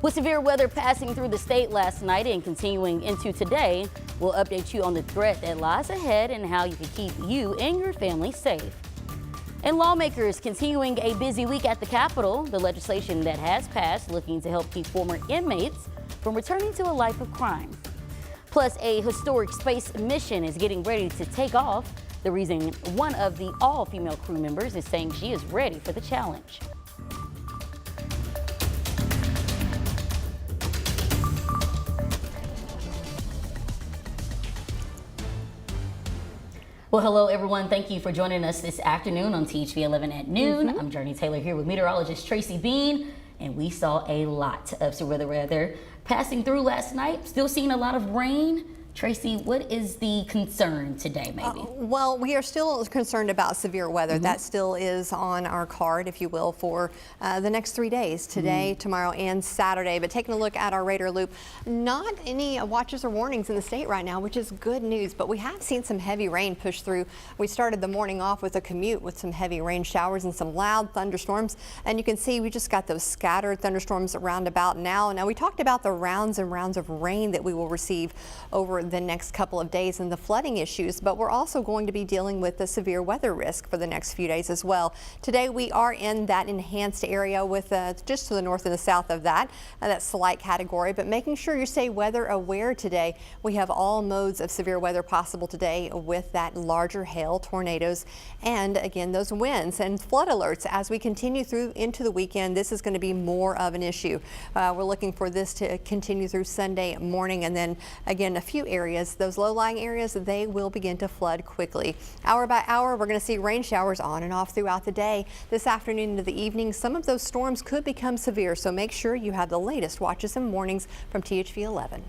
With severe weather passing through the state last night and continuing into today, we'll update you on the threat that lies ahead and how you can keep you and your family safe. And lawmakers continuing a busy week at the Capitol, the legislation that has passed looking to help keep former inmates from returning to a life of crime. Plus, a historic space mission is getting ready to take off. The reason one of the all-female crew members is saying she is ready for the challenge. Well, hello, everyone. Thank you for joining us this afternoon on THV 11 at noon. I'm Junree Taylor here with meteorologist Tracy Bean, and we saw a lot of severe weather passing through last night. Still seeing a lot of rain. Tracy, what is the concern today, maybe? Well, we are still concerned about severe weather. That still is on our card, if you will, for the next 3 days, today, tomorrow, and Saturday. But taking a look at our radar loop, not any watches or warnings in the state right now, which is good news, but we have seen some heavy rain push through. We started the morning off with a commute with some heavy rain showers and some loud thunderstorms, and you can see we just got those scattered thunderstorms around about now. Now, we talked about the rounds and rounds of rain that we will receive over the next couple of days and the flooding issues, but we're also going to be dealing with the severe weather risk for the next few days as well. Today we are in that enhanced area with just to the north and the south of that slight category, but making sure you stay weather aware today. We have all modes of severe weather possible today with that larger hail, tornadoes, and again those winds and flood alerts as we continue through into the weekend. This is going to be more of an issue. We're looking for this to continue through Sunday morning, and then again a few areas, those low-lying areas, they will begin to flood quickly. Hour by hour, we're going to see rain showers on and off throughout the day. This afternoon into the evening, some of those storms could become severe, so make sure you have the latest watches and warnings from THV 11.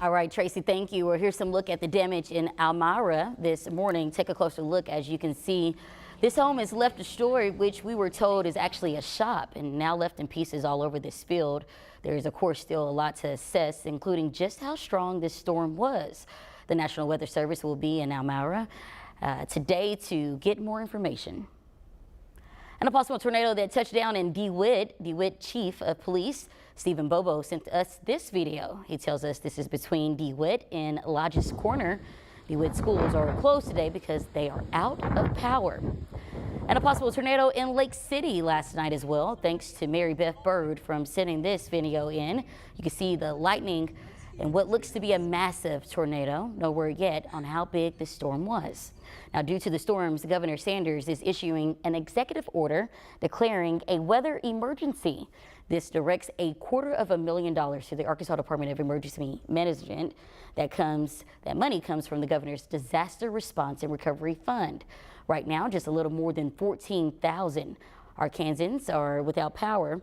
All right, Tracy, thank you. Well, here's some look at the damage in Elmira this morning. Take a closer look. As you can see, this home is left destroyed, which we were told is actually a shop, and now left in pieces all over this field. There is, of course, still a lot to assess, including just how strong this storm was. The National Weather Service will be in Elmira today to get more information. And a possible tornado that touched down in DeWitt Chief of Police Stephen Bobo sent us this video. He tells us this is between DeWitt and Lodges Corner. DeWitt schools are closed today because they are out of power. And a possible tornado in Lake City last night as well, thanks to Mary Beth Bird from sending this video in. You can see the lightning and what looks to be a massive tornado. No word yet on how big this storm was. Now, due to the storms, Governor Sanders is issuing an executive order declaring a weather emergency. This directs $250,000 to the Arkansas Department of Emergency Management. That money comes from the governor's Disaster Response and Recovery Fund. Right now, just a little more than 14,000 Arkansans are without power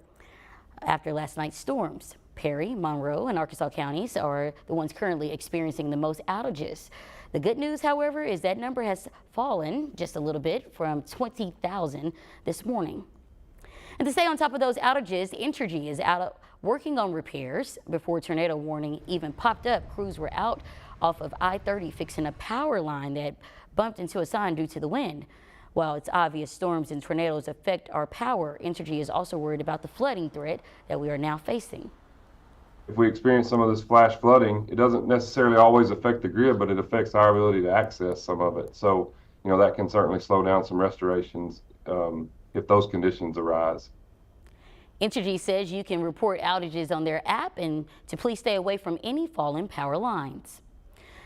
after last night's storms. Perry, Monroe, and Arkansas counties are the ones currently experiencing the most outages. The good news, however, is that number has fallen just a little bit from 20,000 this morning. And to stay on top of those outages, Entergy is out working on repairs. Before tornado warning even popped up, crews were out off of I-30 fixing a power line that bumped into a sign due to the wind. While it's obvious storms and tornadoes affect our power, Entergy is also worried about the flooding threat that we are now facing. If we experience some of this flash flooding, it doesn't necessarily always affect the grid, but it affects our ability to access some of it. So, that can certainly slow down some restorations if those conditions arise. Entergy says you can report outages on their app and to please stay away from any fallen power lines.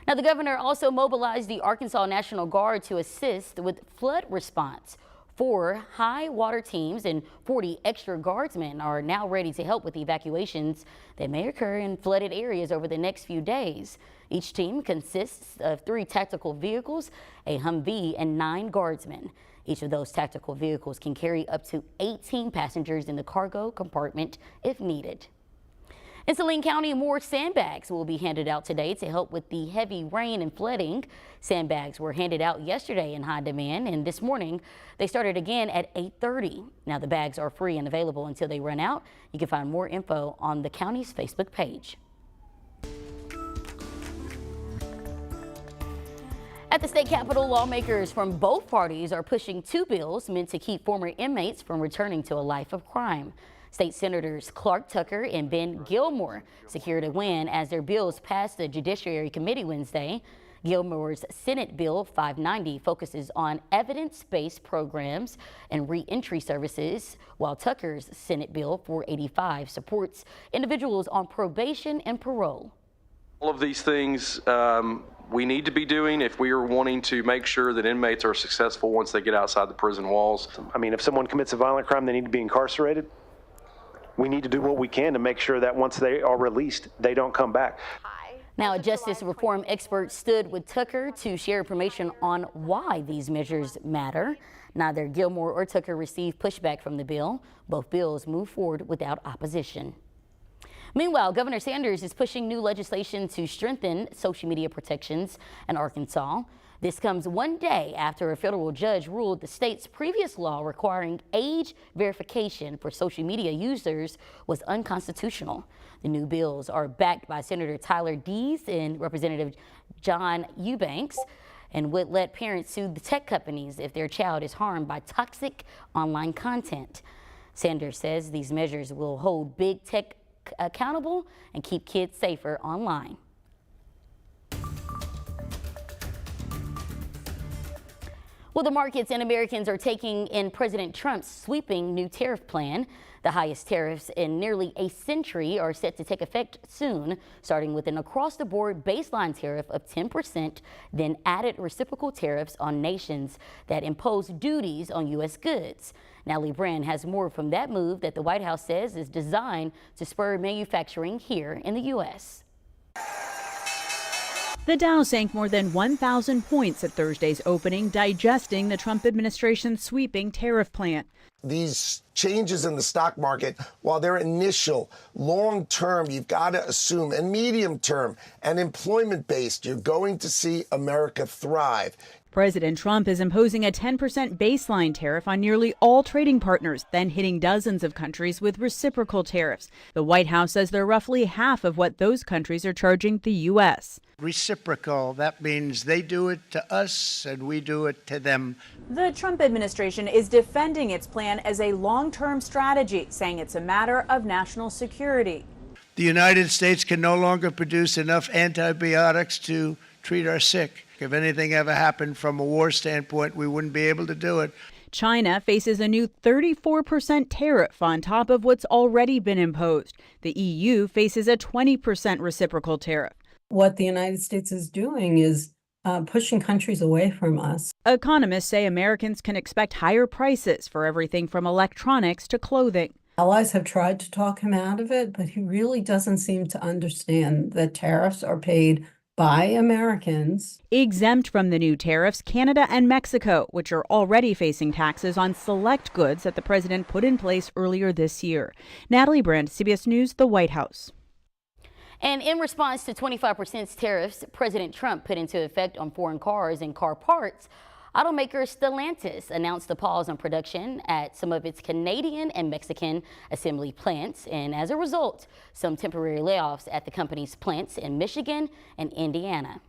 Now, the governor also mobilized the Arkansas National Guard to assist with flood response. 4 high water teams and 40 extra guardsmen are now ready to help with evacuations that may occur in flooded areas over the next few days. Each team consists of 3 tactical vehicles, a Humvee, and 9 guardsmen. Each of those tactical vehicles can carry up to 18 passengers in the cargo compartment if needed. In Saline County, more sandbags will be handed out today to help with the heavy rain and flooding. Sandbags were handed out yesterday in high demand, and this morning they started again at 8:30. Now, the bags are free and available until they run out. You can find more info on the county's Facebook page. At the state capitol, lawmakers from both parties are pushing 2 bills meant to keep former inmates from returning to a life of crime. State Senators Clark Tucker and Ben Gilmore secured a win as their bills passed the Judiciary Committee Wednesday. Gilmore's Senate Bill 590 focuses on evidence-based programs and re-entry services, while Tucker's Senate Bill 485 supports individuals on probation and parole. All of these things we need to be doing if we are wanting to make sure that inmates are successful once they get outside the prison walls. I mean, if someone commits a violent crime, they need to be incarcerated. We need to do what we can to make sure that once they are released, they don't come back. Now, a justice reform expert stood with Tucker to share information on why these measures matter. Neither Gilmore or Tucker received pushback from the bill. Both bills move forward without opposition. Meanwhile, Governor Sanders is pushing new legislation to strengthen social media protections in Arkansas. This comes one day after a federal judge ruled the state's previous law requiring age verification for social media users was unconstitutional. The new bills are backed by Senator Tyler Dees and Representative John Eubanks and would let parents sue the tech companies if their child is harmed by toxic online content. Sanders says these measures will hold big tech accountable and keep kids safer online. Well, the markets and Americans are taking in President Trump's sweeping new tariff plan. The highest tariffs in nearly a century are set to take effect soon, starting with an across-the-board baseline tariff of 10%, then added reciprocal tariffs on nations that impose duties on U.S. goods. Natalie Brand has more from that move that the White House says is designed to spur manufacturing here in the U.S. The Dow sank more than 1,000 points at Thursday's opening, digesting the Trump administration's sweeping tariff plan. These changes in the stock market, while they're initial, long-term, you've got to assume, and medium-term, and employment-based, you're going to see America thrive. President Trump is imposing a 10% baseline tariff on nearly all trading partners, then hitting dozens of countries with reciprocal tariffs. The White House says they're roughly half of what those countries are charging the U.S. Reciprocal, that means they do it to us and we do it to them. The Trump administration is defending its plan as a long-term strategy, saying it's a matter of national security. The United States can no longer produce enough antibiotics to treat our sick. If anything ever happened from a war standpoint, we wouldn't be able to do it. China faces a new 34% tariff on top of what's already been imposed. The EU faces a 20% reciprocal tariff. What the United States is doing is pushing countries away from us. Economists say Americans can expect higher prices for everything from electronics to clothing. Allies have tried to talk him out of it, but he really doesn't seem to understand that tariffs are paid by Americans. Exempt from the new tariffs, Canada and Mexico, which are already facing taxes on select goods that the president put in place earlier this year. Natalie Brand, CBS News, the White House. And in response to 25% tariffs President Trump put into effect on foreign cars and car parts, automaker Stellantis announced a pause on production at some of its Canadian and Mexican assembly plants, and as a result, some temporary layoffs at the company's plants in Michigan and Indiana.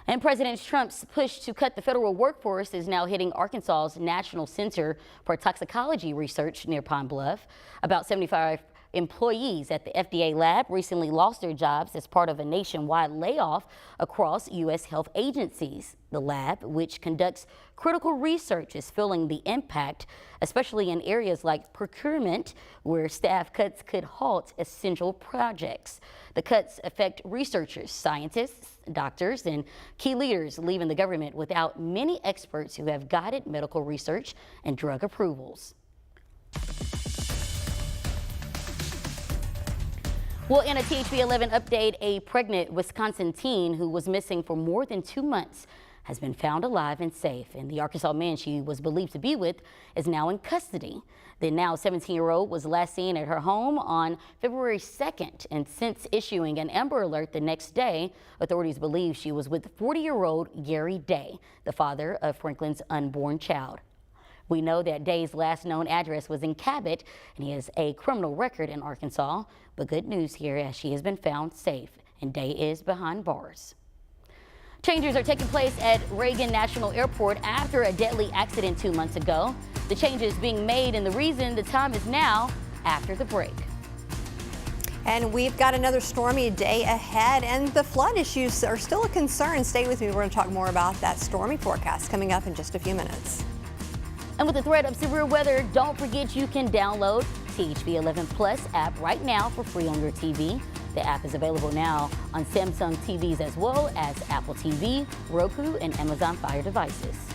And President Trump's push to cut the federal workforce is now hitting Arkansas's National Center for Toxicology Research near Pine Bluff. About 75 employees at the FDA lab recently lost their jobs as part of a nationwide layoff across U.S. health agencies. The lab, which conducts critical research, is feeling the impact, especially in areas like procurement, where staff cuts could halt essential projects. The cuts affect researchers, scientists, doctors, and key leaders, leaving the government without many experts who have guided medical research and drug approvals. Well, in a THB 11 update, a pregnant Wisconsin teen who was missing for more than 2 months has been found alive and safe, and the Arkansas man she was believed to be with is now in custody. The now 17-year-old was last seen at her home on February 2nd, and since issuing an Amber Alert the next day, authorities believe she was with 40-year-old Gary Day, the father of Franklin's unborn child. We know that Day's last known address was in Cabot, and he has a criminal record in Arkansas. But good news here, as she has been found safe, and Day is behind bars. Changes are taking place at Reagan National Airport after a deadly accident 2 months ago. The changes being made, and the reason the time is now after the break. And we've got another stormy day ahead, and the flood issues are still a concern. Stay with me. We're going to talk more about that stormy forecast coming up in just a few minutes. And with the threat of severe weather, don't forget you can download THV 11 Plus app right now for free on your TV. The app is available now on Samsung TVs as well as Apple TV, Roku, and Amazon Fire devices.